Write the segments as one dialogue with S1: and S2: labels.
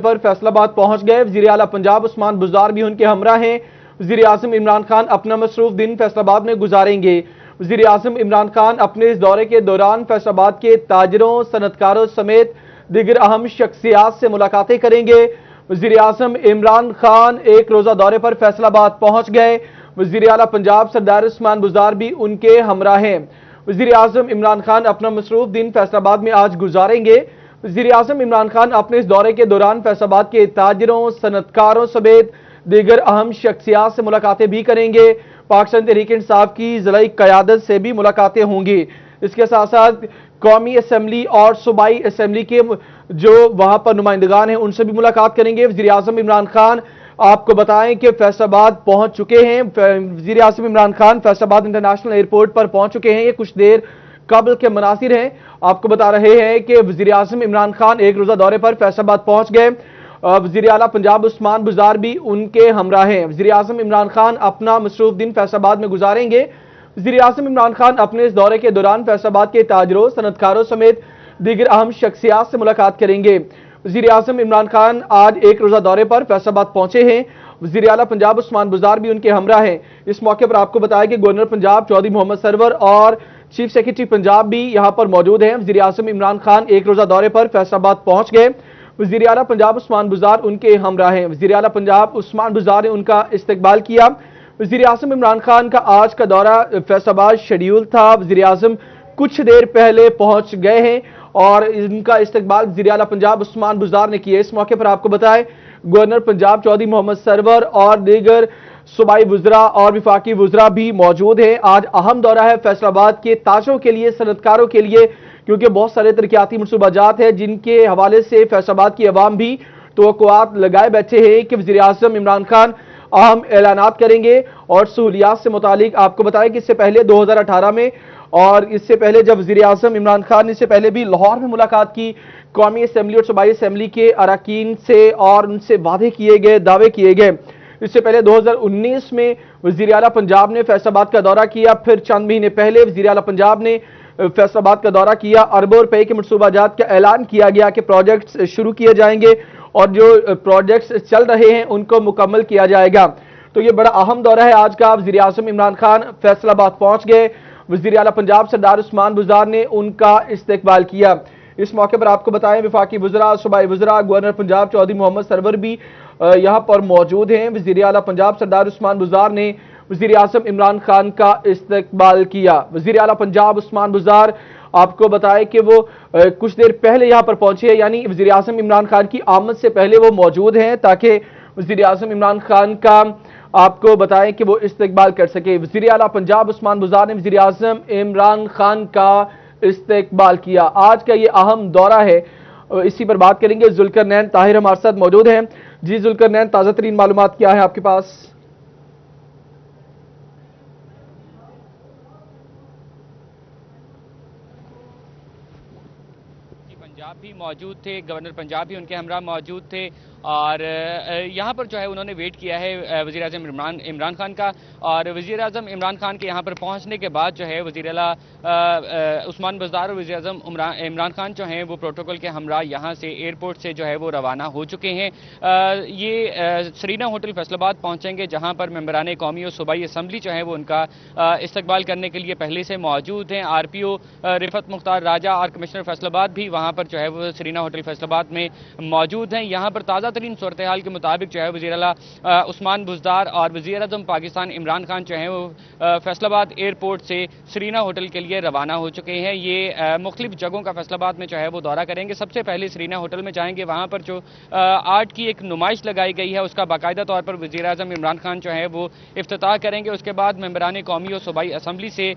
S1: پر فیصلہ آباد پہنچ گئے۔ وزیر اعلیٰ پنجاب عثمان بزدار بھی ان کے ہمراہ ہیں۔ وزیر اعظم عمران خان اپنا مصروف دن فیصلہ آباد میں گزاریں گے۔ وزیر اعظم عمران خان اپنے اس دورے کے دوران فیصلہ آباد کے تاجروں، صنعتکاروں سمیت دیگر اہم شخصیات سے ملاقاتیں کریں گے۔ وزیر اعظم عمران خان ایک روزہ دورے پر فیصلہ آباد پہنچ گئے۔ وزیر اعلیٰ پنجاب سردار عثمان بزدار بھی ان کے ہمراہ ہیں۔ وزیر اعظم عمران خان اپنا مصروف دن فیصلہ آباد میں آج گزاریں گے۔ وزیر اعظم عمران خان اپنے اس دورے کے دوران فیصلہ آباد کے تاجروں، صنعتکاروں سمیت دیگر اہم شخصیات سے ملاقاتیں بھی کریں گے۔ پاکستان تحریک انصاف کی ضلعی قیادت سے بھی ملاقاتیں ہوں گی۔ اس کے ساتھ ساتھ قومی اسمبلی اور صوبائی اسمبلی کے جو وہاں پر نمائندگان ہیں ان سے بھی ملاقات کریں گے۔ وزیر اعظم عمران خان آپ کو بتائیں کہ فیصل آباد پہنچ چکے ہیں۔ وزیر اعظم عمران خان فیصل آباد انٹرنیشنل ایئرپورٹ پر پہنچ چکے ہیں۔ یہ کچھ دیر قبل کے مناظر ہیں۔ آپ کو بتا رہے ہیں کہ وزیر اعظم عمران خان ایک روزہ دورے پر فیصل آباد پہنچ گئے۔ وزیر اعلیٰ پنجاب عثمان بزدار بھی ان کے ہمراہ ہیں۔ وزیر اعظم عمران خان اپنا مصروف دن فیصل آباد میں گزاریں گے۔ وزیر اعظم عمران خان اپنے اس دورے کے دوران فیصل آباد کے تاجروں، صنعتکاروں سمیت دیگر اہم شخصیات سے ملاقات کریں گے۔ وزیر اعظم عمران خان آج ایک روزہ دورے پر فیصل آباد پہنچے ہیں۔ وزیر اعلیٰ پنجاب عثمان بزدار بھی ان کے ہمراہ ہیں۔ اس موقع پر آپ کو بتایا کہ گورنر پنجاب چودھری محمد سرور اور چیف سیکرٹری پنجاب بھی یہاں پر موجود ہیں۔ وزیر اعظم عمران خان ایک روزہ دورے پر فیصل آباد پہنچ گئے۔ وزیر اعلیٰ پنجاب عثمان بزدار ان کے ہمراہ ہیں۔ وزیر اعلیٰ پنجاب عثمان بزدار نے ان کا استقبال کیا۔ وزیر اعظم عمران خان کا آج کا دورہ فیصل آباد شیڈیول تھا۔ وزیر اعظم کچھ دیر پہلے پہنچ گئے ہیں اور ان کا استقبال وزیر اعلیٰ پنجاب عثمان بزدار نے کیا۔ اس موقع پر آپ کو بتائیں گورنر پنجاب چودھری محمد سرور اور دیگر صوبائی وزراء اور وفاقی وزراء بھی موجود ہیں۔ آج اہم دورہ ہے فیصل آباد کے تاجروں کے لیے، صنعتکاروں کے لیے، کیونکہ بہت سارے ترقیاتی منصوبہ جات ہیں جن کے حوالے سے فیصل آباد کی عوام بھی توقعات لگائے بیٹھے ہیں کہ وزیر اعظم عمران خان اہم اعلانات کریں گے اور سہولیات سے متعلق آپ کو بتائیں کہ اس سے پہلے 2018 میں اور اس سے پہلے جب وزیر اعظم عمران خان نے اس سے پہلے بھی لاہور میں ملاقات کی قومی اسمبلی اور صوبائی اسمبلی کے اراکین سے اور ان سے وعدے کیے گئے، دعوے کیے گئے۔ اس سے پہلے 2019 میں وزیر اعلیٰ پنجاب نے فیصل آباد کا دورہ کیا، پھر چند مہینے پہلے وزیر اعلیٰ پنجاب نے فیصل آباد کا دورہ کیا۔ اربوں روپے کے منصوبہ جات کا اعلان کیا گیا کہ پروجیکٹس شروع کیے جائیں گے اور جو پروجیکٹس چل رہے ہیں ان کو مکمل کیا جائے گا۔ تو یہ بڑا اہم دورہ ہے آج کا۔ وزیر اعظم عمران خان فیصل آباد پہنچ گئے۔ وزیر اعلیٰ پنجاب سردار عثمان بزدار نے ان کا استقبال کیا۔ اس موقع پر آپ کو بتائیں وفاقی وزراء، صوبائی وزراء، گورنر پنجاب چودھری محمد سرور بھی یہاں پر موجود ہیں۔ وزیر اعلیٰ پنجاب سردار عثمان بزدار نے وزیر اعظم عمران خان کا استقبال کیا۔ وزیر اعلیٰ پنجاب عثمان بزدار آپ کو بتائیں کہ وہ کچھ دیر پہلے یہاں پر پہنچے ہیں، یعنی وزیر اعظم عمران خان کی آمد سے پہلے وہ موجود ہیں تاکہ وزیر اعظم عمران خان کا آپ کو بتائیں کہ وہ استقبال کر سکے۔ وزیر اعلیٰ پنجاب عثمان بزدار نے وزیر اعظم عمران خان کا استقبال کیا۔ آج کا یہ اہم دورہ ہے، اسی پر بات کریں گے۔ ذوالقرنین طاہر ہمارے ساتھ موجود ہیں۔ جی ذوالقرنین، تازہ ترین معلومات کیا ہے آپ کے پاس؟
S2: پنجاب بھی موجود تھے، گورنر پنجاب بھی ان کے ہمراہ موجود تھے اور یہاں پر جو ہے انہوں نے ویٹ کیا ہے وزیر اعظم عمران خان کا، اور وزیر اعظم عمران خان کے یہاں پر پہنچنے کے بعد جو ہے وزیر اعلیٰ عثمان بزدار اور وزیر اعظم عمران خان جو ہیں وہ پروٹوکول کے ہمراہ یہاں سے ایئرپورٹ سے جو ہے وہ روانہ ہو چکے ہیں۔ یہ سرینا ہوٹل فیصل آباد پہنچیں گے جہاں پر ممبران قومی اور صوبائی اسمبلی جو ہے وہ ان کا استقبال کرنے کے لیے پہلے سے موجود ہیں۔ آر پی او رفعت مختار راجہ اور کمشنر فیصل آباد بھی وہاں پر جو ہے وہ سرینا ہوٹل فیصل آباد میں موجود ہیں۔ یہاں پر تازہ ترین صورتحال کے مطابق جو ہے وزیر اعلیٰ عثمان بزدار اور وزیر اعظم پاکستان عمران خان جو ہیں وہ فیصل آباد ایئرپورٹ سے سرینا ہوٹل کے لیے روانہ ہو چکے ہیں۔ یہ مختلف جگہوں کا فیصل آباد میں جو ہے وہ دورہ کریں گے۔ سب سے پہلے سرینا ہوٹل میں جائیں گے، وہاں پر جو آرٹ کی ایک نمائش لگائی گئی ہے اس کا باقاعدہ طور پر وزیر اعظم عمران خان جو ہے وہ افتتاح کریں گے۔ اس کے بعد ممبران قومی اور صوبائی اسمبلی سے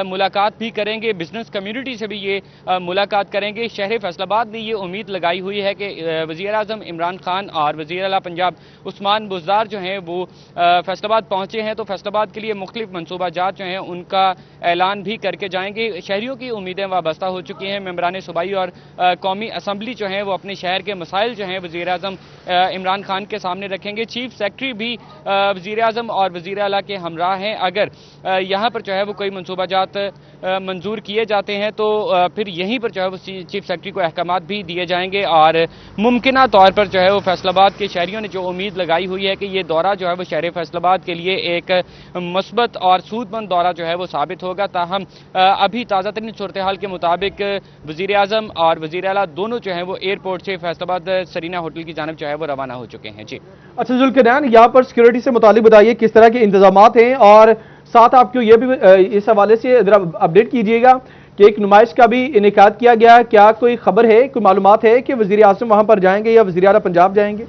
S2: ملاقات بھی کریں گے، بزنس کمیونٹی سے بھی یہ ملاقات کریں گے۔ شہر فیصل آباد نے یہ امید لگائی ہوئی ہے کہ وزیر اعظم عمران خان اور وزیر اعلیٰ پنجاب عثمان بزدار جو ہیں وہ فیصل آباد پہنچے ہیں تو فیصل آباد کے لیے مختلف منصوبہ جات جو ہیں ان کا اعلان بھی کر کے جائیں گے۔ شہریوں کی امیدیں وابستہ ہو چکی ہیں۔ ممبران صوبائی اور قومی اسمبلی جو ہیں وہ اپنے شہر کے مسائل جو ہیں وزیر اعظم عمران خان کے سامنے رکھیں گے۔ چیف سیکرٹری بھی وزیر اعظم اور وزیر اعلیٰ کے ہمراہ ہیں۔ اگر یہاں پر جو ہے وہ کوئی منصوبہ جات منظور کیے جاتے ہیں تو پھر یہیں پر جو ہے وہ چیف سیکرٹری کو احکامات بھی دیے جائیں گے اور ممکنہ طور پر جو ہے وہ जो फैसलाबाद के शहरियों ने जो उम्मीद लगाई हुई है कि ये दौरा जो है वो शहर फैसलाबाद के लिए एक मुस्बत और सूदमंद दौरा जो है वो साबित होगा। ताहम अभी ताज़ा तरीन सूरत हाल के मुताबिक वज़ीर आज़म और वज़ीर आला दोनों जो है वो एयरपोर्ट से फैसलाबाद सरीना होटल की जानिब जो है वो रवाना हो चुके हैं। जी
S1: अच्छा जुल्करनैन, यहाँ पर सिक्योरिटी से मुतालिक बताइए किस तरह के इंतजामात हैं, और साथ आपको ये भी इस हवाले से जरा अपडेट कीजिएगा कि एक नुमाइश का भी इनेकाद किया गया। क्या कोई खबर है, कोई मालूमात है कि वज़ीर आज़म वहाँ पर जाएंगे या वज़ीर आला पंजाब जाएंगे?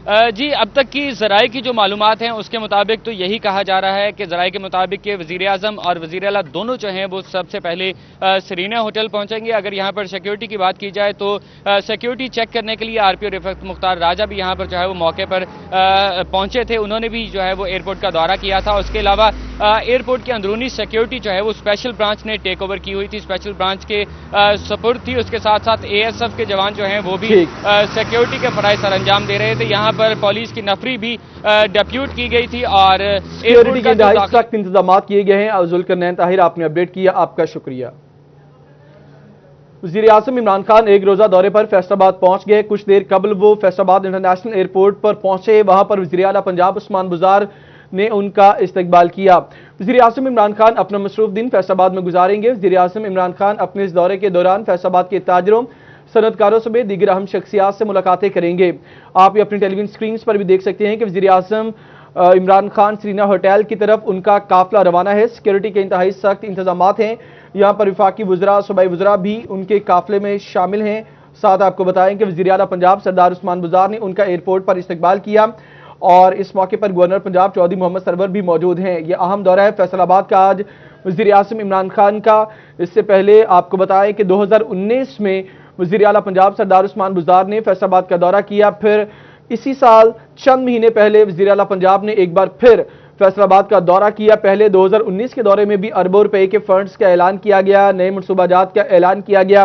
S2: जी अब तक की ज़राए की जो मालूमात हैं उसके मुताबिक तो यही कहा जा रहा है कि ज़राए के मुताबिक कि वज़ीर आज़म और वज़ीर आला दोनों जो हैं वो सबसे पहले सरीना होटल पहुंचेंगे। अगर यहाँ पर सिक्योरिटी की बात की जाए तो सिक्योरिटी चेक करने के लिए आरपीओ रिफत मुख्तार राजा भी यहाँ पर जो है वो मौके पर पहुंचे थे। उन्होंने भी जो है वो एयरपोर्ट का दौरा किया था। उसके अलावा एयरपोर्ट की अंदरूनी सिक्योरिटी जो है वो स्पेशल ब्रांच ने टेक ओवर की हुई थी, स्पेशल ब्रांच के सपुर्द थी। उसके साथ साथ ASF के जवान जो हैं वो भी सिक्योरिटी के फराइज सर अंजाम दे रहे थे। यहाँ पर पुलिस की नफरी भी डेप्यूट की गई थी और
S1: सिक्योरिटी के सख्त इंतजाम किए गए हैं। जुल्करनैन ताहिर, आपने अपडेट किया, आपका शुक्रिया। वज़ीर आज़म इमरान खान एक रोजा दौरे पर फैसलाबाद पहुंच गए। कुछ देर कबल वो फैसलाबाद इंटरनेशनल एयरपोर्ट पर पहुंचे। वहां पर वज़ीर आला पंजाब उस्मान बुज़दार ने उनका इस्तकबाल किया। वज़ीर आज़म इमरान खान अपना मसरूफ दिन फैसलाबाद में गुजारेंगे। वज़ीर आज़म इमरान खान अपने इस दौरे के दौरान फैसलाबाद के ताजरों, सनतकारों समेत दीगर अहम शख्सियात से मुलाकातें करेंगे। आप ये अपनी टेलीविजन स्क्रीन पर भी देख सकते हैं कि वज़ीर आज़म इमरान खान सरीना होटल की तरफ उनका काफिला रवाना है। सिक्योरिटी के इंतहाई सख्त इंतजामात हैं। यहाँ पर वफाकी वज़रा, सूबाई वज़रा भी उनके काफिले में शामिल हैं। साथ आपको बताएं कि वज़ीर आला पंजाब सरदार उस्मान बुज़दार ने उनका एयरपोर्ट पर इस्तकबाल किया और इस मौके पर गवर्नर पंजाब चौधरी मोहम्मद सरवर भी मौजूद हैं। यह अहम दौरा है फैसलाबाद का आज वज़ीर आज़म इमरान खान का। इससे पहले आपको बताएं कि 2019 में वज़ीर आला पंजाब सरदार उस्मान बुज़दार ने फैसलाबाद का दौरा किया। फिर इसी साल चंद महीने पहले वज़ीर आला पंजाब ने एक बार फिर फैसलाबाद का दौरा किया। पहले 2019 के दौरे में भी अरबों रुपए के फंड्स का ऐलान किया गया, नए मनसूबाजात का ऐलान किया गया।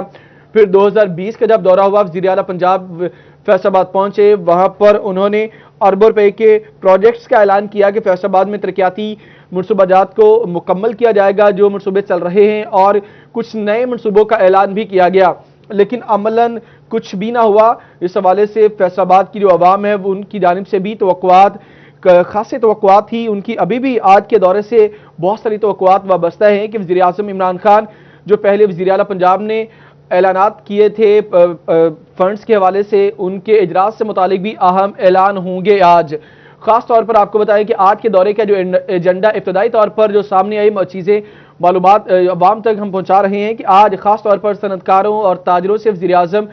S1: फिर 2020 का जब दौरा हुआ, वज़ीर आला पंजाब फैसलाबाद पहुंचे। वहां पर उन्होंने अरबों रुपए के प्रोजेक्ट्स का ऐलान किया कि फैसलाबाद में तरक्याती मनसूबाजात को मुकम्मल किया जाएगा, जो मनसूबे चल रहे हैं, और कुछ नए मनसूबों का ऐलान भी किया गया, लेकिन अमलन कुछ भी ना हुआ। इस हवाले से फैसलाबाद की जो आवाम है वो उनकी जानिब से भी तवक्कुआत, खासी तवक्कुआत थी उनकी। अभी भी आज के दौरे से बहुत सारी तवक्कुआत वाबस्ता हैं कि वज़ीर आज़म इमरान खान जो पहले वज़ीर आला पंजाब ने ऐलानात किए थे फंड्स के हवाले से, उनके इजरास से मुतालिक भी अहम ऐलान होंगे आज। खास तौर पर आपको बताएं कि आज के दौरे का जो एजेंडा इब्तदाई तौर पर जो सामने आई चीज़ें मालूमात अवाम तक हम पहुंचा रहे हैं कि आज खास तौर पर सनतकारों और ताजरों से वज़ीर आज़म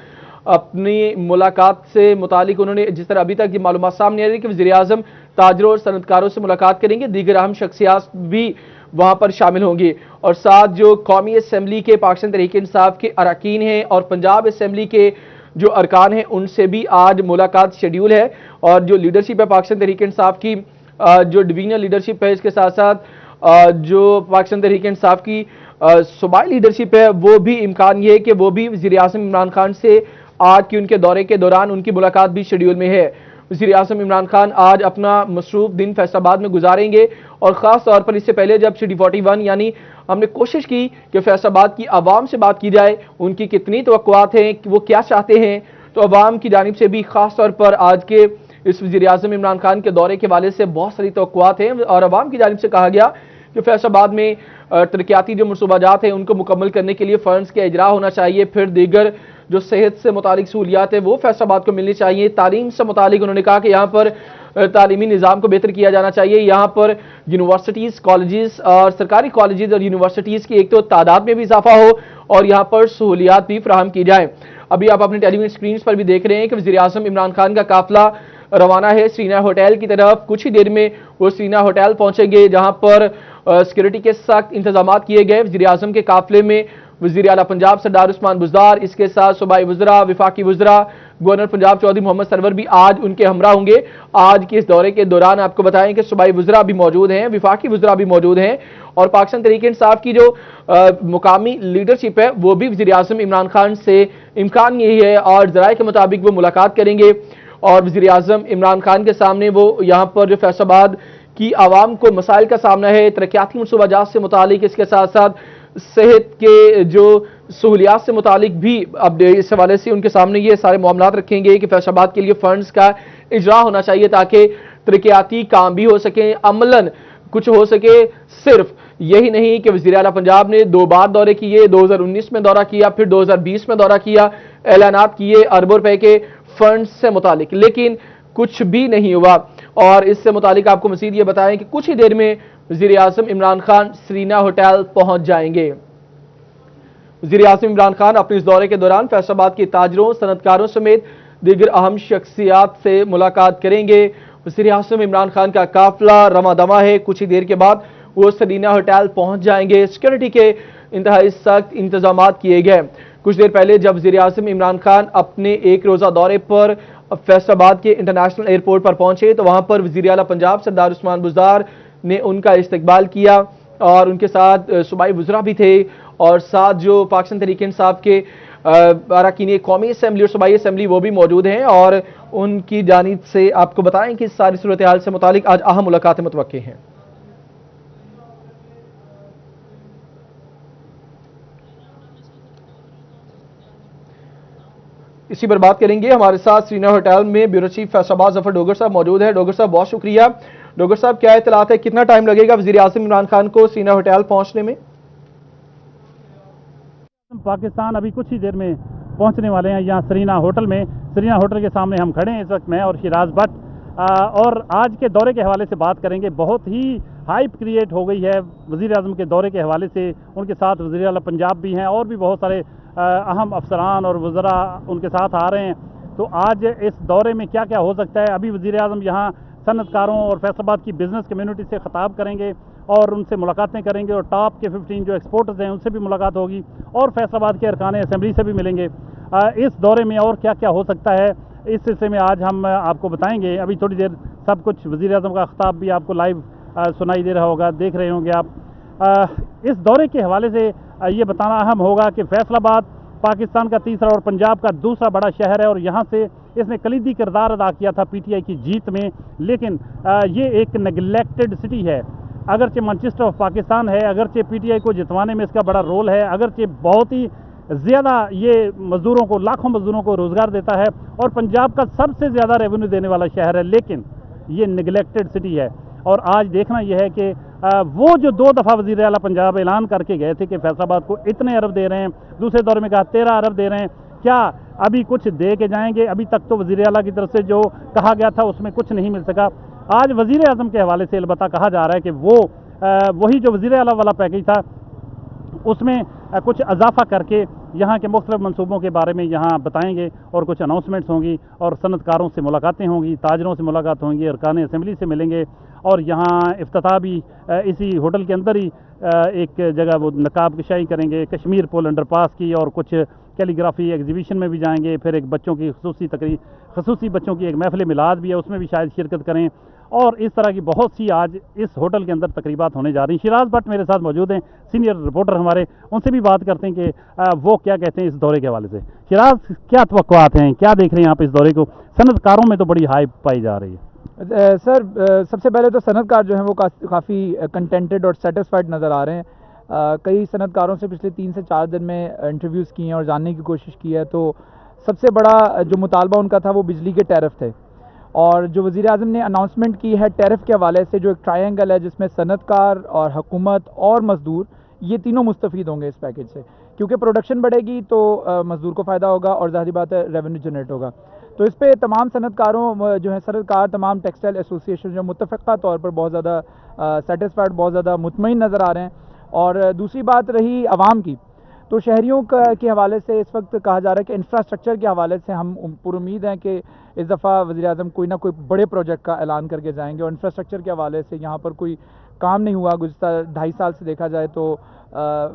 S1: अपनी मुलाकात से मुतालिक उन्होंने, जिस तरह अभी तक ये मालूमात सामने आ रही है कि वज़ीर आज़म ताजरों और सनतकारों से मुलाकात करेंगे, दीगर अहम शख्सियात भी वहां पर शामिल होंगी। और साथ जो कौमी असम्बली के पाकिस्तान तहरीक इंसाफ के अरकान हैं और पंजाब असम्बली के जो अरकान हैं उनसे भी आज मुलाकात शेड्यूल है। और जो लीडरशिप है पाकिस्तान तहरीक इंसाफ की, जो डिवीजनल लीडरशिप है, इसके साथ साथ जो पाकिस्तान तहरीक इंसाफ की सूबाई लीडरशिप है, वो भी इम्कान ये है कि वो भी वज़ीर आज़म इमरान खान से आज की उनके दौरे के दौरान उनकी मुलाकात भी शेड्यूल में है। वज़ीर आज़म इमरान खान आज अपना मसरूफ दिन फैसलाबाद में गुजारेंगे। और ख़ास तौर पर इससे पहले जब CD41 यानी हमने कोशिश की कि फैसलाबाद की आवाम से बात की जाए, उनकी कितनी तवक्कुआत हैं, वो क्या चाहते हैं, तो आवाम की जानिब से भी ख़ास तौर पर आज के इस वज़ीर आज़म इमरान खान के दौरे के हवाले से बहुत सारी तवक्कुआत हैं। और आवाम की जानिब से कहा गया कि फैसलाबाद में तरक्याती जो मनसूबाजात हैं उनको मुकम्मल करने के लिए फ़ंड्स का इजरा होना चाहिए। फिर दीगर जो सेहत से मुतालिक सहूलियात है वो फैसलाबाद को मिलनी चाहिए। तालीम से मुतालिक उन्होंने कहा कि यहाँ पर तालीमी निज़ाम को बेहतर किया जाना चाहिए। यहाँ पर यूनिवर्सिटीज़, कॉलेजेस और सरकारी कॉलेजेस और यूनिवर्सिटीज़ की एक तो तादाद में भी इजाफा हो और यहाँ पर सहूलियात भी फराहम की जाए। अभी आप अपने टेलीविजन स्क्रीन पर भी देख रहे हैं कि वज़ीर आज़म इमरान खान का काफिला रवाना है सरीना होटल की तरफ। कुछ ही देर में वो सरीना होटल पहुंचेंगे, जहां पर सिक्योरिटी के सख्त इंतजाम किए गए। वज़ीर आज़म के काफिले में वज़ीर आला पंजाब सरदार उस्मान बुज़दार, इसके साथ सूबाई वज़रा, वफाकी वज़रा, गवर्नर पंजाब चौधरी मोहम्मद सरवर भी आज उनके हमरा होंगे। आज के इस दौरे के दौरान आपको बताएं कि सूबाई वज़रा भी मौजूद हैं, वफाकी वज़रा भी मौजूद हैं और पाकिस्तान तहरीक इंसाफ की जो मुकामी लीडरशिप है वो भी वज़ीर आज़म इमरान खान से इम्कान यही है और ज़राए के मुताबिक वो मुलाकात करेंगे। और वज़ीर आज़म इमरान खान के सामने वो यहाँ पर जो फैसलाबाद की आवाम को मसाइल का सामना है, तरक्याती मनसूबाजात से मुतालिक, इसके साथ साथ सेहत के जो सहूलियात से मुतालिक भी अब इस हवाले से उनके सामने ये सारे मामलात रखेंगे कि फैसलाबाद के लिए फंड्स का इजरा होना चाहिए ताकि तरक्याती काम भी हो सके, अमलन कुछ हो सके। सिर्फ यही नहीं कि वज़ीर आला पंजाब ने 2 बार दौरे किए, 2019 में दौरा किया, फिर 2020 में दौरा किया, ऐलानात किए अरबों रुपए के फंड से मुतालिक, लेकिन कुछ भी नहीं हुआ। और इससे मुतालिक आपको मज़ीद ये बताएं कि कुछ ही देर में वज़ीर आज़म इमरान खान सरीना होटल पहुंच जाएंगे। वज़ीर आज़म इमरान खान अपने इस दौरे के दौरान फैसलाबाद के ताजरों, सनतकारों समेत दीगर अहम शख्सियात से मुलाकात करेंगे। वज़ीर आज़म इमरान खान का काफिला रवादवा है, कुछ ही देर के बाद वो सरीना होटल पहुंच जाएंगे। सिक्योरिटी के इंतहाई सख्त इंतजामात किए गए। कुछ देर पहले जब वज़ीर आज़म इमरान खान अपने एक रोज़ा दौरे पर फैसलाबाद के इंटरनेशनल एयरपोर्ट पर पहुंचे तो वहां पर वज़ीर आला पंजाब सरदार उस्मान बुज़दार ने उनका इस्तकबाल किया और उनके साथ सूबाई वज़रा भी थे और साथ जो पाकिस्तान तहरीक इंसाफ के अरकान कौमी असम्बली और सूबाई असम्बली वो भी मौजूद हैं और उनकी जानिब से आपको बताएं कि सारी सूरत हाल से मुतालिक आज अहम मुलाकातें मुतवक्के हैं। इसी पर बात करेंगे। हमारे साथ सरीना होटल में ब्यूरो चीफ फैसलाबाद जफर डोगर साहब मौजूद है। डोगर साहब बहुत शुक्रिया। डोगर साहब क्या इत्तलात है, कितना टाइम लगेगा वज़ीर आज़म इमरान खान को सरीना होटल पहुंचने में?
S3: पाकिस्तान अभी कुछ ही देर में पहुंचने वाले हैं यहाँ सरीना होटल में। सरीना होटल के सामने हम खड़े हैं इस वक्त, मैं और शिराज भट्ट, और आज के दौरे के हवाले से बात करेंगे। बहुत ही हाइप क्रिएट हो गई है वज़ीर आज़म के दौरे के हवाले से। उनके साथ वज़ीर आला पंजाब भी हैं और भी बहुत सारे अहम अफसरान और वज़रा उनके साथ आ रहे हैं। तो आज इस दौरे में क्या क्या हो सकता है, अभी वज़ीर आज़म यहाँ सनतकारों और फैसलाबाद की बिज़नेस कम्युनिटी से ख़िताब करेंगे और उनसे मुलाकातें करेंगे और टॉप के 15 जो एक्सपोर्टर्स हैं उनसे भी मुलाकात होगी और फैसलाबाद के अरकान असम्बली से भी मिलेंगे। इस दौरे में और क्या क्या हो सकता है इस सिलसिले में आज हम आपको बताएंगे। अभी थोड़ी देर सब कुछ वज़ीर आज़म का ख़िताब भी आपको लाइव सुनाई दे रहा होगा, देख रहे होंगे आप। इस दौरे के हवाले से ये बताना अहम होगा कि फैसलाबाद पाकिस्तान का तीसरा और पंजाब का दूसरा बड़ा शहर है और यहाँ से इसने कलीदी किरदार अदा किया था पीटीआई की जीत में, लेकिन ये एक नेगलेक्टेड सिटी है। अगरचे मैनचेस्टर ऑफ पाकिस्तान है, अगरचे पीटीआई को जितवाने में इसका बड़ा रोल है, अगरचे बहुत ही ज़्यादा ये मज़दूरों को, लाखों मज़दूरों को रोज़गार देता है और पंजाब का सबसे ज़्यादा रेवेन्यू देने वाला शहर है, लेकिन ये नेगलेक्टेड सिटी है। और आज देखना यह है कि वो जो 2 दफ़ा वज़ीर आला पंजाब ऐलान करके गए थे कि फैसलाबाद को इतने अरब दे रहे हैं, दूसरे दौर में कहा 13 अरब दे रहे हैं, क्या अभी कुछ दे के जाएंगे? अभी तक तो वज़ीर आला की तरफ से जो कहा गया था उसमें कुछ नहीं मिल सका। आज वज़ीर आज़म के हवाले से अलबत्ता कहा जा रहा है कि वो वही जो वज़ीर आला वाला पैकेज था उसमें कुछ इजाफा करके यहाँ के मुख्तलिफ मनसूबों के बारे में यहाँ बताएंगे और कुछ अनाउंसमेंट्स होंगी और सनतकारों से मुलाकातें होंगी, ताजरों से मुलाकात होंगी, अरकान असम्बली से मिलेंगे और यहाँ इफ्तिताह भी इसी होटल के अंदर ही एक जगह वो नकाब कशाई करेंगे कश्मीर पुल अंडरपास की, और कुछ कैलीग्राफी एग्जीबिशन में भी जाएंगे। फिर एक बच्चों की खसूसी बच्चों की एक महफिल मिलाद भी है, उसमें भी शायद शिरकत करें और इस तरह की बहुत सी आज इस होटल के अंदर तकरीबात होने जा रही हैं। शिराज भट्ट मेरे साथ मौजूद हैं, सीनियर रिपोर्टर हमारे, उनसे भी बात करते हैं कि वो क्या कहते हैं इस दौरे के हवाले से। शिराज, क्या तवक्कुआत हैं, क्या देख रहे हैं आप इस दौरे को? सनतकारों में तो बड़ी हाइप पाई जा रही है।
S4: सर, सबसे पहले तो सनतकार जो हैं वो काफ़ी कंटेंटेड और सेटिस्फाइड नज़र आ रहे हैं। कई सनतकारों से पिछले 3 से 4 दिन में इंटरव्यूज़ किए हैं और जानने की कोशिश की है। तो सबसे बड़ा जो मुतालबा उनका था वो बिजली के टैरिफ थे और जो वज़ीर आज़म ने अनाउंसमेंट की है टैरिफ के हवाले से, जो एक ट्रायंगल है जिसमें सनतकार और हुकूमत और मज़दूर ये तीनों मुस्तफ़ीद होंगे इस पैकेज से, क्योंकि प्रोडक्शन बढ़ेगी तो मज़दूर को फ़ायदा होगा और ज़ाहिर बात है रेवेन्यू जनरेट होगा। तो इस पे तमाम सनतकारों जो है सनतकार, तमाम टेक्सटाइल एसोसिएशन जो मुत्तफ़क़ा तौर पर बहुत ज़्यादा सेटिस्फाइड, बहुत ज़्यादा मुतमईन नज़र आ रहे हैं। और दूसरी बात रही आवाम की, तो शहरियों के हवाले से इस वक्त कहा जा रहा है कि इंफ्रास्ट्रक्चर के हवाले से हम पुरुमीद हैं कि इस दफ़ा वज़ीर आज़म कोई ना कोई बड़े प्रोजेक्ट का ऐलान करके जाएंगे। और इंफ्रास्ट्रक्चर के हवाले से यहाँ पर कोई काम नहीं हुआ गुज़श्ता 2.5 साल से, देखा जाए तो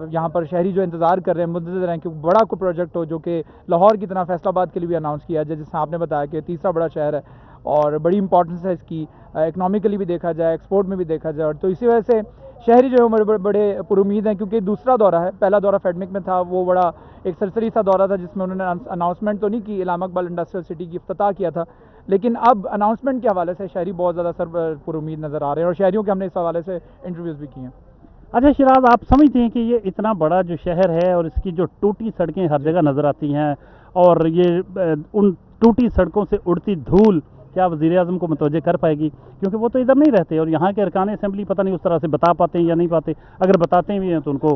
S4: यहाँ पर शहरी जो इंतज़ार कर रहे हैं, मुंतज़िर हैं कि बड़ा कोई प्रोजेक्ट हो जो कि लाहौर की तरह फैसलाबाद के लिए भी अनाउंस किया जाए, जिससे आपने बताया कि तीसरा बड़ा शहर है और बड़ी इंपॉर्टेंस है इसकी, इकनॉमिकली भी देखा जाए, एक्सपोर्ट में भी देखा जाए। और तो इसी वजह से शहरी जो है बड़े पुरुमीद हैं, क्योंकि दूसरा दौरा है, पहला दौरा फेडमिक में था, वो बड़ा एक सरसरी सा दौरा था जिसमें उन्होंने अनाउंसमेंट तो नहीं की, इलामा इकबाल इंडस्ट्रियल सिटी की इफ्तिताह किया था, लेकिन अब अनाउंसमेंट के हवाले से शहरी बहुत ज़्यादा पुरुमीद नज़र आ रहे हैं और शहरियों के हमने इस हवाले से इंटरव्यूज़ भी किए हैं।
S3: अच्छा शिराज, आप समझते हैं कि ये इतना बड़ा जो शहर है और इसकी जो टूटी सड़कें हर जगह नज़र आती हैं, और ये उन टूटी सड़कों से उड़ती धूल क्या वज़ीर आज़म को मुतवज्जे कर पाएगी? क्योंकि वो तो इधर नहीं रहते और यहाँ के अरकान असेंबली पता नहीं उस तरह से बता पाते हैं या नहीं पाते। अगर बताते भी हैं तो उनको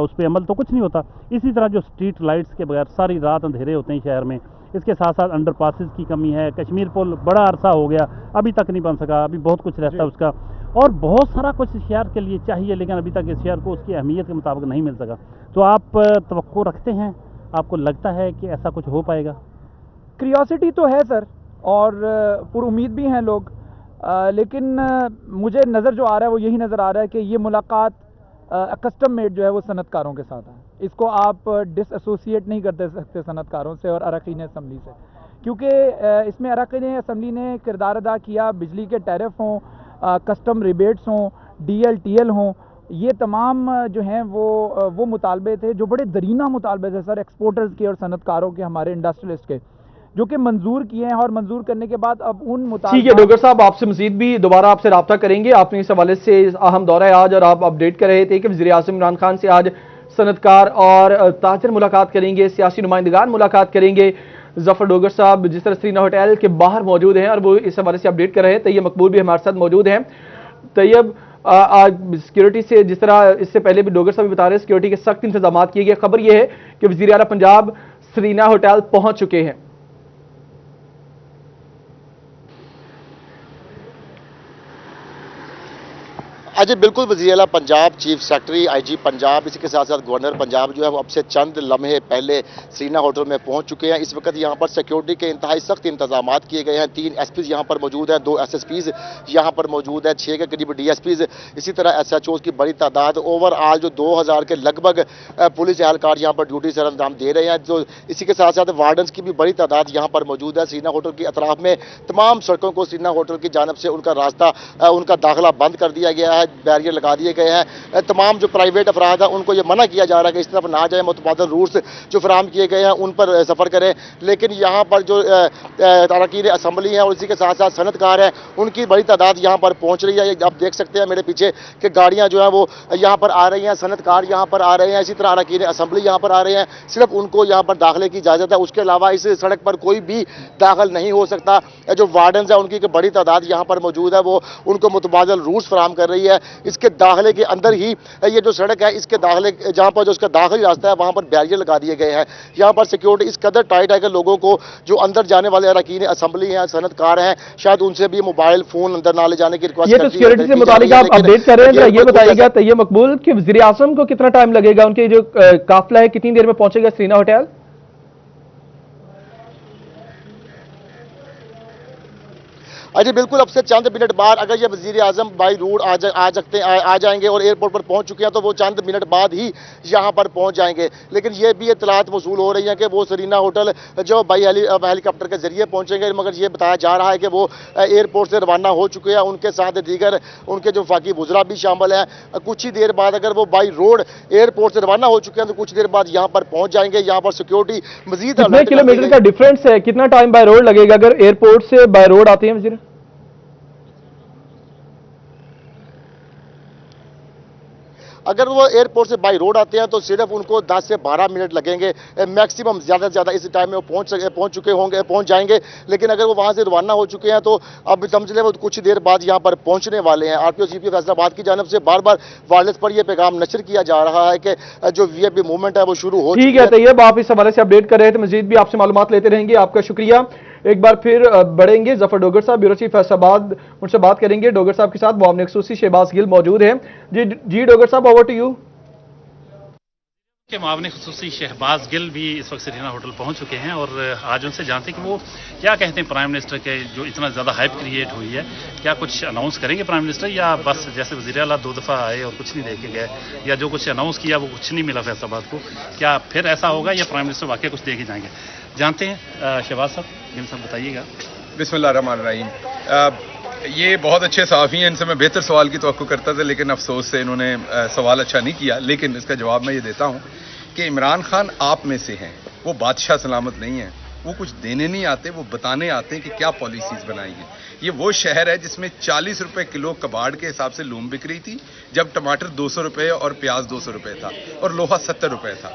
S3: उस पर अमल तो कुछ नहीं होता। इसी तरह जो स्ट्रीट लाइट्स के बगैर सारी रात अंधेरे होते हैं शहर में। इसके साथ साथ अंडर पासिस की कमी है। कश्मीर पुल बड़ा अरसा हो गया, अभी तक नहीं बन सका, अभी बहुत कुछ रहता है उसका, और बहुत सारा कुछ इस शहर के लिए चाहिए, लेकिन अभी तक इस शहर को उसकी अहमियत के मुताबिक नहीं मिल सका। तो आप तवक्को रखते हैं, आपको लगता है कि ऐसा कुछ हो पाएगा?
S4: क्रियोसिटी तो है सर, और पुर उम्मीद भी हैं लोग, लेकिन मुझे नज़र जो आ रहा है वो यही नज़र आ रहा है कि ये मुलाकात कस्टम मेड जो है वो सनतकारों के साथ है। इसको आप डिसएसोसिएट नहीं कर सकते सनतकारों से और अरकान असम्बली से, क्योंकि इसमें अरकान असम्बली ने किरदार अदा किया। बिजली के टैरिफ हों, कस्टम रिबेट्स हों, DL-TL हों, ये तमाम जो हैं वो मुतालबे थे जो बड़े दरीना मुतालबे थे सर, एक्सपोर्टर्स के और सनतकारों के, हमारे इंडस्ट्रियलिस्ट के, जो कि मंजूर किए हैं। और मंजूर करने के बाद अब उन
S1: ठीक है डॉक्टर साहब, आपसे मजीद भी दोबारा आपसे रब्ता करेंगे। आपने इस हवाले से अहम दौरा है आज, और आप अपडेट कर रहे थे कि वज़ीर आज़म इमरान खान से आज सनतकार और ताजर मुलाकात करेंगे, सियासी नुमाइंदगान मुलाकात करेंगे। जफर डोगर साहब जिस तरह सरीना होटल के बाहर मौजूद हैं और वो इस हवाले से अपडेट कर रहे हैं। तैयब मकबूल भी हमारे साथ मौजूद हैं। तैयब, आज सिक्योरिटी से, जिस तरह इससे पहले भी डोगर साहब बता रहे हैं, सिक्योरिटी के सख्त इंतजाम किए गए। खबर यह है कि वज़ीर आला पंजाब सरीना होटल पहुंच चुके हैं।
S5: जी बिल्कुल, वज़ीर आला Punjab, chief secretary, IG Punjab, इसी के साथ साथ गवर्नर पंजाब जो है वो अब से चंद लम्हे पहले सरीना होटल में पहुंच चुके हैं। इस वक्त यहाँ पर सिक्योरिटी के इंतहाई सख्त इंतजाम किए गए हैं। 3 SPs यहाँ पर मौजूद हैं, 2 SSPs यहाँ पर मौजूद हैं, 6 के करीब DSPs, इसी तरह SHOs की बड़ी तादाद। ओवरऑल जो 2000 के लगभग पुलिस एहलकार यहाँ पर ड्यूटी सर अंजाम दे रहे हैं। जो इसी के साथ साथ वार्डन्स की भी बड़ी तादाद यहाँ पर मौजूद है। सरीना होटल की अतराफ में तमाम सड़कों को सरीना होटल की जानब से उनका रास्ता, उनका दाखिला बंद कर दिया गया है, बैरियर लगा दिए गए हैं। तमाम जो प्राइवेट अफराद हैं उनको ये मना किया जा रहा है कि इस तरफ ना जाए, मुतबादल रूट्स जो फराहम किए गए हैं उन पर सफ़र करें। लेकिन यहाँ पर जो अरकान असम्बली हैं और इसी के साथ साथ सनतकार हैं, उनकी बड़ी तादाद यहाँ पर पहुँच रही है। आप देख सकते हैं मेरे पीछे कि गाड़ियाँ जो हैं वो यहाँ पर आ रही हैं, सनतकार यहाँ पर आ रहे हैं, इसी तरह अरकान असम्बली यहाँ पर आ रहे हैं। सिर्फ उनको यहाँ पर दाखिले की इजाज़त है, उसके अलावा इस सड़क पर कोई भी दाखिल नहीं हो सकता। जो वार्डन्स हैं उनकी बड़ी तादाद यहाँ पर मौजूद है, वो उनको मुतबादल रूट्स फराहम कर रही है। इसके दाखिले के अंदर ही ये जो सड़क है, इसके दाखिले जहाँ पर जो उसका दाखिली रास्ता है वहाँ पर बैरियर लगा दिए गए हैं। यहाँ पर सिक्योरिटी इस कदर टाइट है कि लोगों को जो अंदर जाने वाले अरकान असम्बली हैं, सनतकार हैं, शायद उनसे भी मोबाइल फोन अंदर ना ले जाने की रिक्वेस्ट।
S1: ये तो सिक्योरिटी से मुतालिक आप अपडेट कर रहे हैं, ये बताइएगा तैयब मकबूल कि वज़ीर आज़म को कितना टाइम लगेगा, उनके जो काफिला है कितनी देर में पहुंचेगा सरीना होटल?
S5: जी बिल्कुल, अब से चंद मिनट बाद अगर ये वज़ीर आज़म बाई रोड आ जाएंगे और एयरपोर्ट पर पहुंच चुके हैं तो वो चंद मिनट बाद ही यहाँ पर पहुंच जाएंगे। लेकिन ये भी इत्तलात वसूल हो रही हैं कि वो सरीना होटल जो बाई हेलीकॉप्टर के जरिए पहुंचेंगे, मगर ये बताया जा रहा है कि वो एयरपोर्ट से रवाना हो चुके हैं। उनके साथ दीगर उनके जो वफाकी वज़रा भी शामिल हैं। कुछ ही देर बाद अगर वो बाई रोड एयरपोर्ट से रवाना हो चुके हैं तो कुछ देर बाद यहाँ पर पहुँच जाएंगे। यहाँ पर सिक्योरिटी मजीद
S1: कितने किलोमीटर का डिफरेंस है, कितना टाइम बाय रोड लगेगा अगर एयरपोर्ट से बाय रोड आते हैं वज़ीर?
S5: अगर वो एयरपोर्ट से बाई रोड आते हैं तो सिर्फ उनको 10 से 12 मिनट लगेंगे मैक्सिमम, ज़्यादा से ज़्यादा इस टाइम में वो पहुंच जाएंगे। लेकिन अगर वो वहां से रवाना हो चुके हैं तो अब समझ लें वो कुछ देर बाद यहाँ पर पहुंचने वाले हैं। RPO CP फैसलाबाद की जानब से बार बार वायरलेस पर यह पैगाम नशर किया जा रहा है कि जो VIP मूवमेंट है वो शुरू हो चुकी है।
S1: ठीक है तैयब, आप इस हवाले से अपडेट कर रहे थे, मजीद भी आपसे मालूमात लेते रहेंगे। आपका शुक्रिया। एक बार फिर बढ़ेंगे जफर डोगर साहब, ब्यूरो चीफ फैसलाबाद, उनसे बात करेंगे। डोगर साहब के साथ मुआविन खसूसी शहबाज गिल मौजूद हैं। जी डोगर साहब, ओवर टू यू।
S3: के मुआविन खसूसी शहबाज गिल भी इस वक्त सरीना होटल पहुंच चुके हैं और आज उनसे जानते हैं कि वो क्या कहते हैं प्राइम मिनिस्टर के जो इतना ज़्यादा हाइप क्रिएट हुई है, क्या कुछ अनाउंस करेंगे प्राइम मिनिस्टर, या बस जैसे वज़ीर आला 2 दफ़ा आए और कुछ नहीं देके गए, या जो कुछ अनाउंस किया वो कुछ नहीं मिला फैसलाबाद को, क्या फिर ऐसा होगा या प्राइम मिनिस्टर वाकई कुछ दे के जाएंगे? जानते हैं शहबाज साहब, गिल साहब बताइएगा।
S6: बिस्मिल्लाहिर्रहमानिर्रहीम। ये बहुत अच्छे सहाफ़ी हैं, इनसे मैं बेहतर सवाल की तवक्को करता था, लेकिन अफसोस से इन्होंने सवाल अच्छा नहीं किया। लेकिन इसका जवाब मैं ये देता हूँ कि इमरान खान आप में से हैं, वो बादशाह सलामत नहीं है। وہ کچھ دینے نہیں آتے, وہ بتانے آتے ہیں کہ کیا پالیسیز بنائی ہیں. یہ وہ شہر ہے جس میں 40 روپے کلو کباڑ کے حساب سے لوم بک رہی تھی, جب ٹماٹر 200 روپے اور پیاز 200 روپے تھا اور لوہا 70 روپے تھا.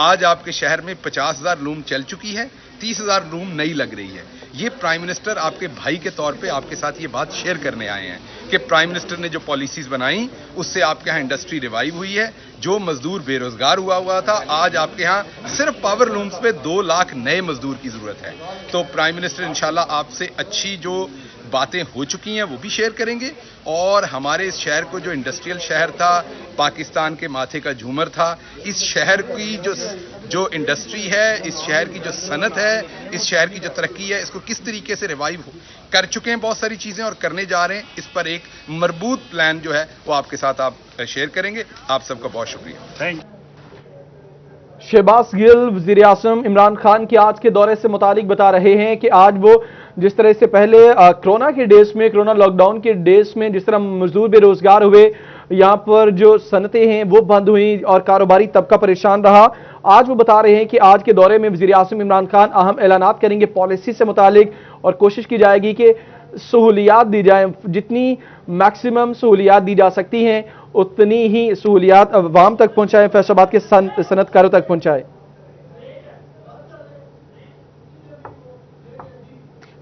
S6: آج آپ کے شہر میں 50,000 لوم چل چکی ہے, 30,000 لوم نئی لگ رہی ہے. یہ پرائم منسٹر آپ کے بھائی کے طور پہ آپ کے ساتھ یہ بات شیئر کرنے آئے ہیں کہ پرائم منسٹر نے جو پالیسیز بنائی اس سے آپ کے ہاں انڈسٹری ریوائیو ہوئی ہے. جو مزدور بے روزگار ہوا تھا, آج آپ کے ہاں صرف پاور لومز پہ 2 لاکھ نئے مزدور کی ضرورت ہے. تو پرائم منسٹر انشاءاللہ آپ سے اچھی جو باتیں ہو چکی ہیں وہ بھی شیئر کریں گے, اور ہمارے اس شہر کو جو انڈسٹریل شہر تھا, پاکستان کے ماتھے کا جھومر تھا, اس شہر کی جو انڈسٹری ہے, اس شہر کی جو صنعت ہے, اس شہر کی جو ترقی ہے, اس کو کس طریقے سے ریوائیو کر چکے ہیں بہت ساری چیزیں اور کرنے جا رہے ہیں. اس پر ایک مربوط پلان جو ہے وہ آپ کے ساتھ آپ شیئر کریں گے. آپ سب کا بہت شکریہ.
S1: شہباز گل وزیر اعظم عمران خان کے آج کے دورے سے متعلق بتا رہے ہیں کہ آج وہ جس طرح سے پہلے کرونا کے ڈیز میں, کرونا لاک ڈاؤن کے ڈیز میں جس طرح مزدور بے روزگار ہوئے, یہاں پر جو صنعتیں ہیں وہ بند ہوئیں اور کاروباری طبقہ پریشان رہا, آج وہ بتا رہے ہیں کہ آج کے دورے میں وزیر اعظم عمران خان اہم اعلانات کریں گے پالیسی سے متعلق, اور کوشش کی جائے گی کہ سہولیات دی جائیں, جتنی میکسیمم سہولیات دی جا سکتی ہیں اتنی ہی سہولیات عوام تک پہنچائیں, فیصل آباد کے صنعت کاروں تک پہنچائیں.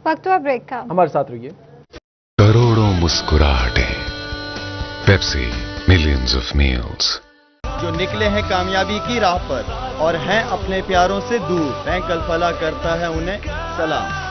S7: وقت ہوا بریک کا,
S1: ہمارے ساتھ رہیے.
S8: کروڑوں مسکراہٹیں, پیپسی ملینز آف میلز,
S9: جو نکلے ہیں کامیابی کی راہ پر اور ہیں اپنے پیاروں سے دور, بینک الفلاح کرتا ہے انہیں سلام.